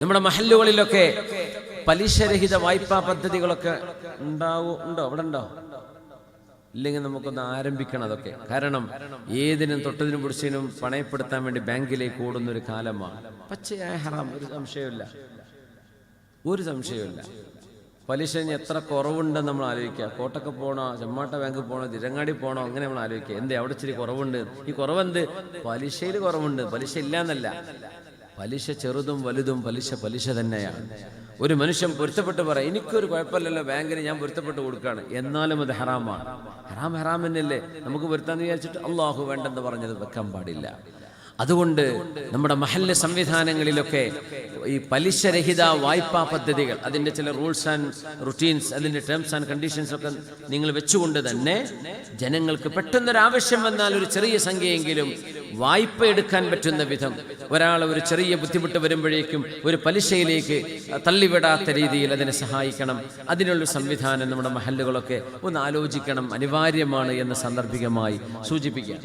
നമ്മുടെ മഹല്ലുകളിലൊക്കെ പലിശരഹിത വായ്പാ പദ്ധതികളൊക്കെ ഉണ്ടോ അവിടെ ഉണ്ടോ? ഇല്ലെങ്കിൽ നമുക്കൊന്ന് ആരംഭിക്കണം അതൊക്കെ. കാരണം ഏതിനും തൊട്ടതിനും പിടിച്ചതിനും പണയപ്പെടുത്താൻ വേണ്ടി ബാങ്കിലേക്ക് ഓടുന്ന ഒരു കാലമാണ്. പച്ചയായ ഹറാം, ഒരു സംശയമില്ല. പലിശന് എത്ര കുറവുണ്ടെന്ന് നമ്മൾ ആലോചിക്കുക. കോട്ടൊക്കെ പോകണോ, ചെമ്മാട്ട ബാങ്ക് പോകണോ, തിരങ്ങാടി പോകണോ, അങ്ങനെ നമ്മൾ ആലോചിക്കുക. എന്തേ അവിടെ ഇച്ചിരി കുറവുണ്ട്? ഈ കുറവെന്ത്? പലിശയിൽ കുറവുണ്ട്. പലിശ ഇല്ല എന്നല്ല, പലിശ ചെറുതും വലുതും പലിശ തന്നെയാണ്. ഒരു മനുഷ്യൻ പൊരുത്തപ്പെട്ട് പറയാം, എനിക്കൊരു കുഴപ്പമില്ലല്ലോ, ബാങ്കിന് ഞാൻ പൊരുത്തപ്പെട്ട് കൊടുക്കുകയാണ്, എന്നാലും അത് ഹറാമാണ്. ഹറാം തന്നെയല്ലേ. നമുക്ക് പൊരുത്താന്ന് വിചാരിച്ചിട്ട് അള്ളാഹു വേണ്ടെന്ന് പറഞ്ഞത് വെക്കാൻ പാടില്ല. അതുകൊണ്ട് നമ്മുടെ മഹല്ല് സംവിധാനങ്ങളിലൊക്കെ ഈ പലിശരഹിത വായ്പാ പദ്ധതികൾ, അതിൻ്റെ ചില റൂൾസ് ആൻഡ് റുട്ടീൻസ്, അതിൻ്റെ ടേംസ് ആൻഡ് കണ്ടീഷൻസ് ഒക്കെ നിങ്ങൾ വെച്ചുകൊണ്ട് തന്നെ ജനങ്ങൾക്ക് പെട്ടെന്നൊരാവശ്യം വന്നാൽ ഒരു ചെറിയ സംഖ്യയെങ്കിലും വായ്പ എടുക്കാൻ പറ്റുന്ന വിധം, ഒരാൾ ഒരു ചെറിയ ബുദ്ധിമുട്ട് വരുമ്പോഴേക്കും ഒരു പലിശയിലേക്ക് തള്ളിവിടാത്ത രീതിയിൽ അതിനെ സഹായിക്കണം. അതിനുള്ള സംവിധാനം നമ്മുടെ മഹല്ലുകളൊക്കെ ഒന്ന് ആലോചിക്കണം, അനിവാര്യമാണ് എന്ന് സാന്ദർഭികമായി സൂചിപ്പിക്കാം.